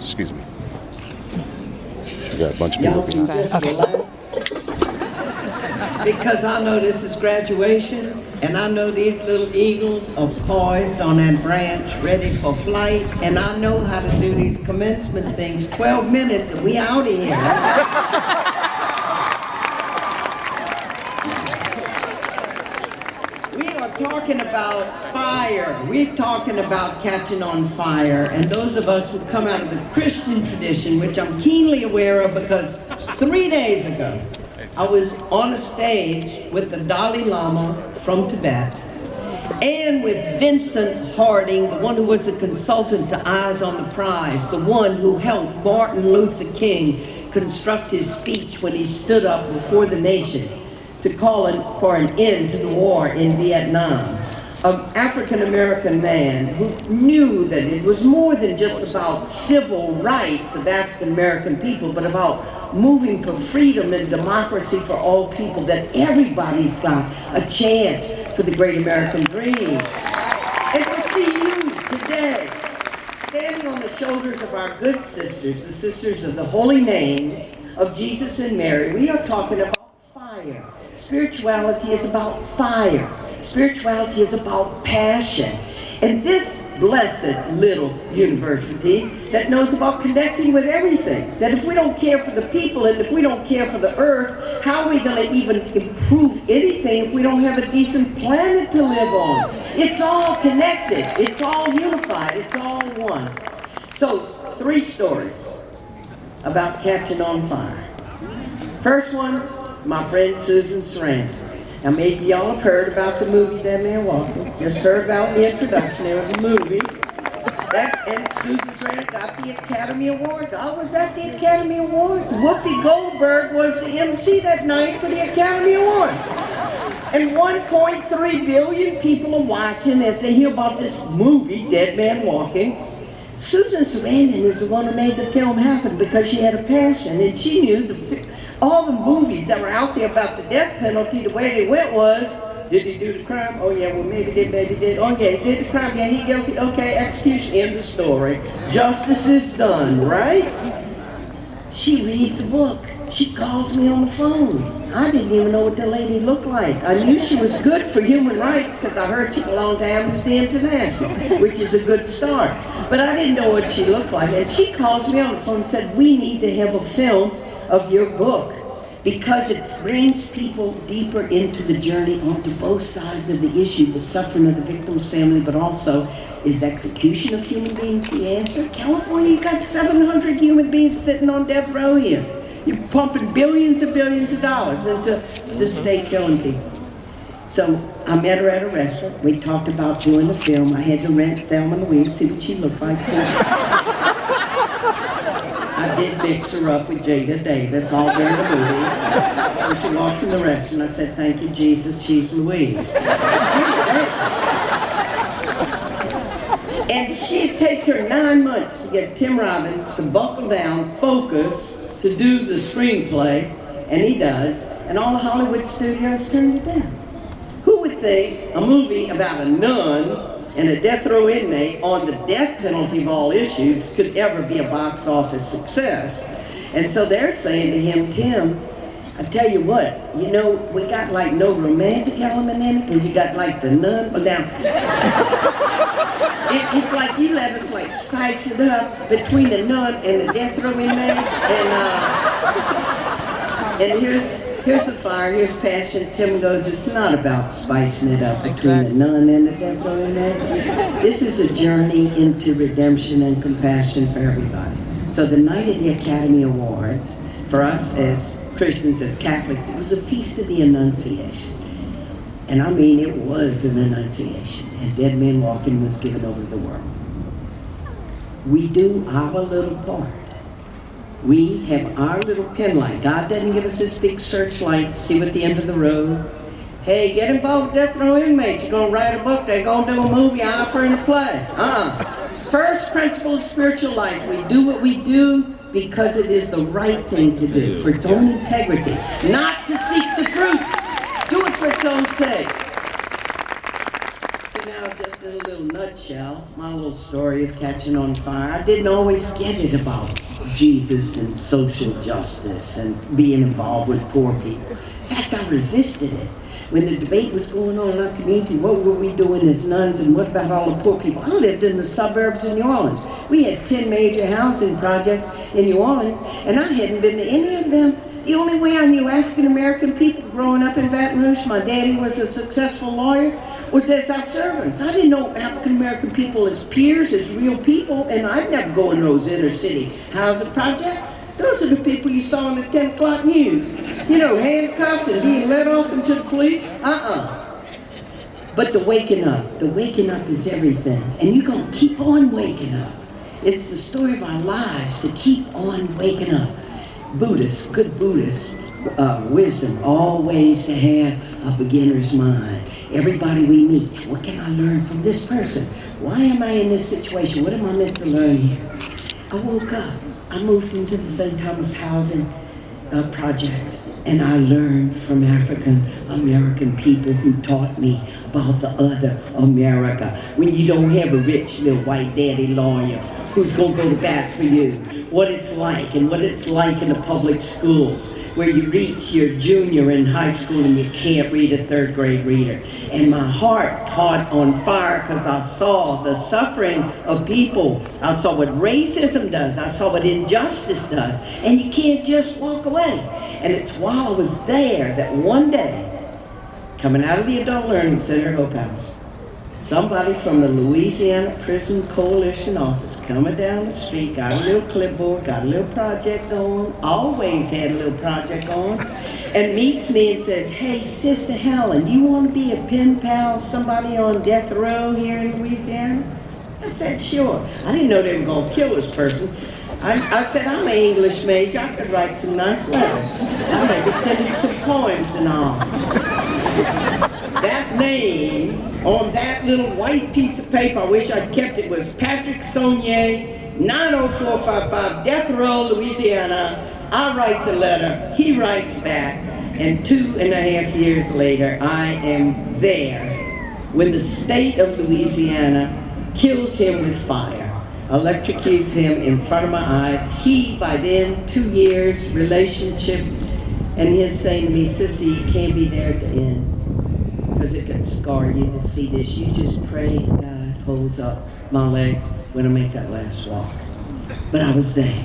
Excuse me. We got a bunch of Y'all people. can just relax. Because I know this is graduation, and I know these little eagles are poised on that branch, ready for flight, and I know how to do these commencement things. 12 minutes, and we out of here. We are talking about fire. We're talking about catching on fire. And those of us who come out of the Christian tradition, which I'm keenly aware of because 3 days ago, I was on a stage with the Dalai Lama from Tibet and with Vincent Harding, the one who was a consultant to Eyes on the Prize, the one who helped Martin Luther King construct his speech when he stood up before the nation to call for an end to the war in Vietnam. An African-American man who knew that it was more than just about civil rights of African-American people, but about moving for freedom and democracy for all people, that everybody's got a chance for the great American dream. And to see you today, standing on the shoulders of our good sisters, the sisters of the holy names of Jesus and Mary, we are talking about fire. Spirituality is about fire. Spirituality is about passion. And this blessed little university that knows about connecting with everything, that if we don't care for the people and if we don't care for the earth, how are we going to even improve anything if we don't have a decent planet to live on? It's all connected. It's all unified. It's all one. So, 3 stories about catching on fire. First one, my friend Susan Sarandon. Now maybe y'all have heard about the movie Dead Man Walking. Just heard about the introduction. There was a movie. And Susan Sarandon got the Academy Awards. I was at the Academy Awards. Whoopi Goldberg was the MC that night for the Academy Awards. And 1.3 billion people are watching as they hear about this movie, Dead Man Walking. Susan Sarandon is the one who made the film happen because she had a passion, and she knew all the movies that were out there about the death penalty, the way they went was, did he do the crime? Oh yeah, well maybe did, maybe did. Oh yeah, he did the crime, yeah, he guilty, okay, execution, end of story. Justice is done, right? She reads a book. She calls me on the phone. I didn't even know what the lady looked like. I knew she was good for human rights because I heard she belonged to Amnesty International, which is a good start. But I didn't know what she looked like. And she calls me on the phone and said, we need to have a film of your book because it brings people deeper into the journey onto both sides of the issue, the suffering of the victim's family, but also, is execution of human beings the answer? California, you got 700 human beings sitting on death row here. You're pumping billions and billions of dollars into the state killing people. So I met her at a restaurant. We talked about doing a film. I had to rent Thelma and Louise, see what she looked like. I did mix her up with Jada Davis all during the movie. When she walks in the restaurant, I said, thank you, Jesus, she's Louise. And it takes her 9 months to get Tim Robbins to buckle down, focus, to do the screenplay, and he does, and all the Hollywood studios turned it down. Who would think a movie about a nun and a death row inmate on the death penalty of all issues could ever be a box office success? And so they're saying to him, Tim, I tell you what, you know, we got like no romantic element in it, because you got like the nun, well now, it's like you let us like spice it up between the nun and the death row inmate, and here's the fire, here's passion. Tim goes, it's not about spicing it up between the nun and the death row inmate. This is a journey into redemption and compassion for everybody. So the night of the Academy Awards, for us as Christians, as Catholics, it was a feast of the Annunciation. And I mean, it was an Annunciation. And Dead Man Walking was given over the world. We do our little part. We have our little pin light. God doesn't give us this big searchlight to see what the end of the road. Hey, get involved with death row inmates. You're going to write a book. They're going to do a movie, opera, and a play. First principle of spiritual life. We do what we do because it is the right thing to do, for its own integrity, not to seek the fruits. Do it for its own sake. So now just a little nugget. nutshell, my little story of catching on fire. I didn't always get it about Jesus and social justice and being involved with poor people. In fact, I resisted it. When the debate was going on in our community, what were we doing as nuns and what about all the poor people? I lived in the suburbs of New Orleans. We had 10 major housing projects in New Orleans, and I hadn't been to any of them. The only way I knew African American people growing up in Baton Rouge, my daddy was a successful lawyer, was as our servants. I didn't know African American people as peers, as real people, and I'd never go in those inner city housing projects. Those are the people you saw on the 10 o'clock news. You know, handcuffed and being led off into the police. But the waking up is everything. And you're going to keep on waking up. It's the story of our lives to keep on waking up. Buddhist, good Buddhist wisdom, always to have a beginner's mind. Everybody we meet, what can I learn from this person? Why am I in this situation? What am I meant to learn here? I woke up. I moved into the St. Thomas housing projects, and I learned from African American people who taught me about the other America. When you don't have a rich little white daddy lawyer who's going to go to bat for you, what it's like and what it's like in the public schools where you reach your junior in high school and you can't read a third grade reader. And my heart caught on fire because I saw the suffering of people. I saw what racism does. I saw what injustice does. And you can't just walk away. And it's while I was there that one day, coming out of the Adult Learning Center, Hope House, somebody from the Louisiana Prison Coalition office coming down the street, got a little clipboard, got a little project on, always had a little project on, and meets me and says, "Hey, Sister Helen, do you want to be a pen pal, somebody on death row here in Louisiana?" I said, "Sure." I didn't know they were going to kill this person. I said, "I'm an English major, I could write some nice letters. I maybe send in some poems and all." That name on that little white piece of paper, I wish I'd kept it, was Patrick Saunier, 90455, Death Row, Louisiana. I write the letter, he writes back, and 2.5 years later, I am there when the state of Louisiana kills him with fire, electrocutes him in front of my eyes. He, by then, 2 years relationship, and he's saying to me, "Sister, you can't be there at the end, because it could scar you to see this. You just pray God holds up my legs when I make that last walk." But I was there.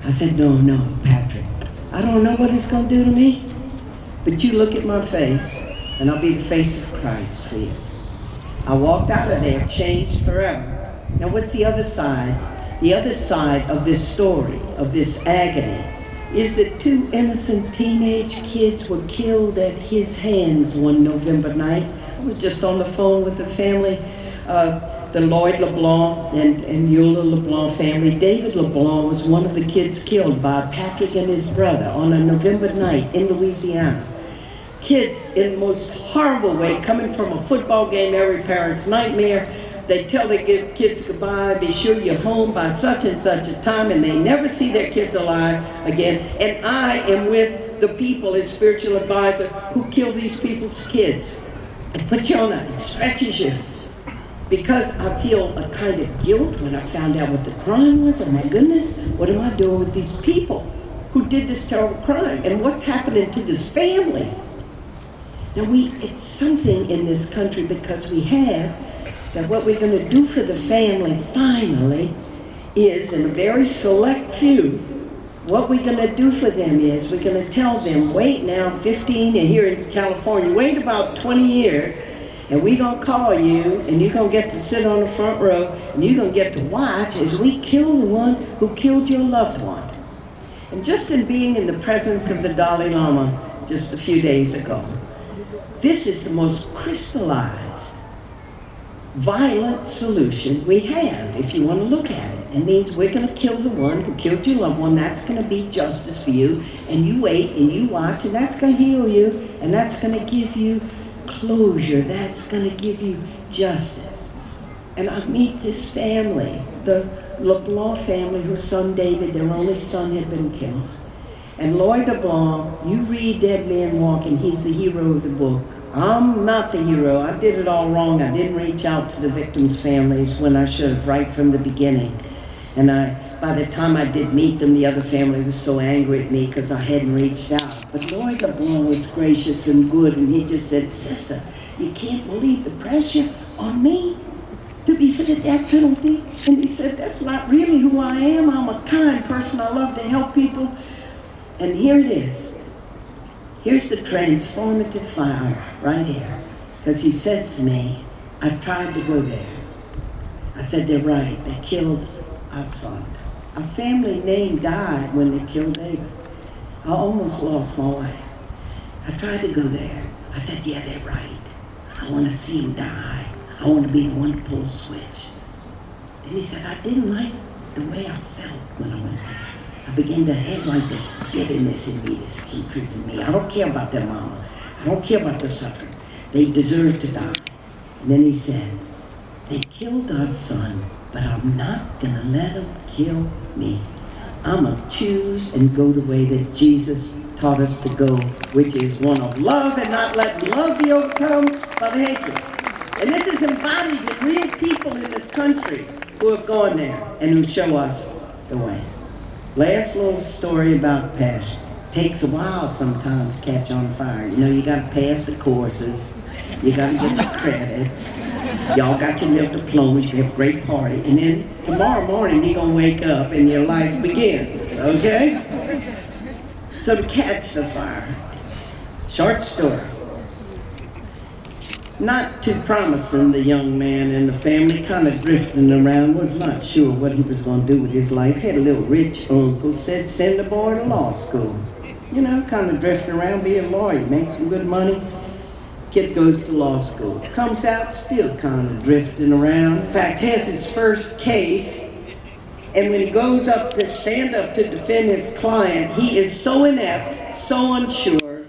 I said, "No, Patrick, I don't know what it's going to do to me, but you look at my face, and I'll be the face of Christ for you." I walked out of there changed forever. Now what's the other side? The other side of this story, of this agony, is that 2 innocent teenage kids were killed at his hands one November night. I was just on the phone with the family, the Lloyd LeBlanc and Eula LeBlanc family. David LeBlanc was one of the kids killed by Patrick and his brother on a November night in Louisiana. Kids in the most horrible way, coming from a football game, every parent's nightmare. They tell their kids goodbye, be sure you're home by such and such a time, and they never see their kids alive again. And I am with the people as spiritual advisor who kill these people's kids. It puts you on it stretches you. Because I feel a kind of guilt when I found out what the crime was. Oh my goodness, what am I doing with these people who did this terrible crime? And what's happening to this family? Now it's something in this country because we have that what we're going to do for the family finally is, in a very select few, what we're going to do for them is we're going to tell them, wait now 15, and here in California, wait about 20 years, and we're going to call you, and you're going to get to sit on the front row, and you're going to get to watch as we kill the one who killed your loved one. And just in being in the presence of the Dalai Lama just a few days ago, this is the most crystallized violent solution we have, if you want to look at it. It means we're going to kill the one who killed your loved one. That's going to be justice for you. And you wait and you watch, and that's going to heal you, and that's going to give you closure. That's going to give you justice. And I meet this family, the LeBlanc family, whose son David, their only son, had been killed. And Lloyd LeBlanc, you read Dead Man Walking, he's the hero of the book. I'm not the hero. I did it all wrong. I didn't reach out to the victims' families when I should have right from the beginning. And by the time I did meet them, the other family was so angry at me because I hadn't reached out. But Lord LeBlanc was gracious and good, and he just said, "Sister, you can't believe the pressure on me to be for the death penalty." And he said, "That's not really who I am. I'm a kind person. I love to help people." And here it is. Here's the transformative fire right here. Because he says to me, "I tried to go there." I said, "They're right. They killed our son. Our family name died when they killed David. I almost lost my wife. I tried to go there." I said, "Yeah, they're right. I want to see him die. I want to be the one to pull the switch." Then he said, "I didn't like the way I felt when I went there. I began to have like this bitterness in me, this hatred in me. I don't care about their mama. I don't care about the suffering. They deserve to die." And then he said, "They killed our son, but I'm not going to let them kill me. I'm going to choose and go the way that Jesus taught us to go, which is one of love and not letting love be overcome by the hatred." And this is embodied in real people in this country who have gone there and who show us the way. Last little story about passion. Takes a while sometimes to catch on fire. You know, you got to pass the courses. You got to get your credits. Y'all got your little diplomas. You have a great party. And then tomorrow morning you're going to wake up and your life begins. Okay? So to catch the fire. Short story. Not too promising, the young man and the family, kind of drifting around, was not sure what he was going to do with his life. Had a little rich uncle, said send the boy to law school. You know, kind of drifting around, be a lawyer, make some good money. Kid goes to law school. Comes out still kind of drifting around. In fact, has his first case. And when he goes up to stand up to defend his client, he is so inept, so unsure,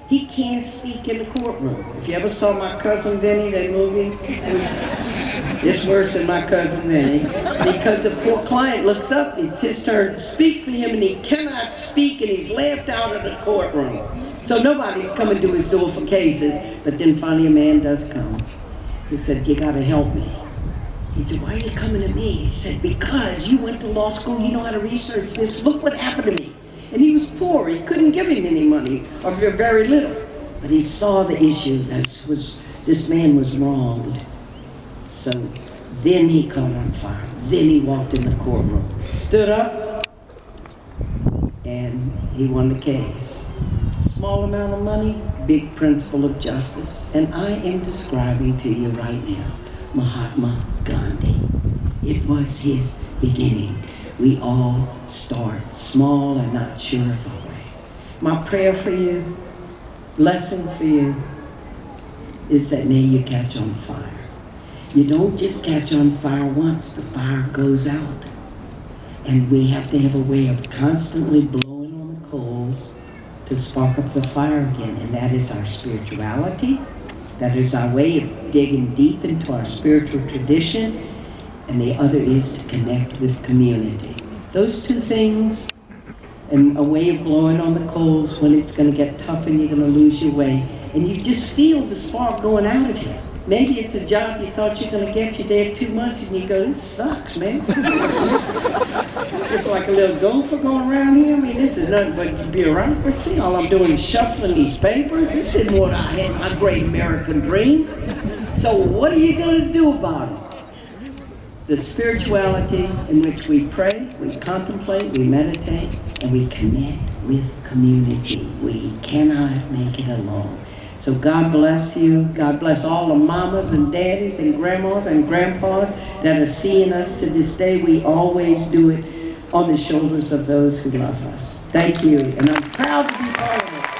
he can't speak in the courtroom. If you ever saw My Cousin Vinny, that movie, it's worse than My Cousin Vinny, because the poor client looks up, it's his turn to speak for him, and he cannot speak, and he's laughed out of the courtroom. So nobody's coming to his door for cases, but then finally a man does come. He said, "You gotta help me." He said, "Why are you coming to me?" He said, "Because you went to law school, you know how to research this. Look what happened to me." And he was poor, he couldn't give him any money, or very little. But he saw the issue, this man was wronged. So then he caught on fire. Then he walked in the courtroom, stood up, and he won the case. Small amount of money, big principle of justice. And I am describing to you right now Mahatma Gandhi. It was his beginning. We all start small and not sure of our way. My prayer for you, blessing for you, is that may you catch on fire. You don't just catch on fire once, the fire goes out. And we have to have a way of constantly blowing on the coals to spark up the fire again. And that is our spirituality. That is our way of digging deep into our spiritual tradition. And the other is to connect with community. Those two things, and a way of blowing on the coals when it's going to get tough and you're going to lose your way. And you just feel the spark going out of you. Maybe it's a job you thought you're going to get, you're there 2 months and you go, "This sucks, man." Just like a little gopher going around here. I mean, this is nothing but bureaucracy. All I'm doing is shuffling these papers. This isn't what I had, my great American dream. So what are you going to do about it? The spirituality in which we pray, we contemplate, we meditate, and we connect with community. We cannot make it alone. So God bless you. God bless all the mamas and daddies and grandmas and grandpas that are seeing us to this day. We always do it on the shoulders of those who love us. Thank you, and I'm proud to be part of it.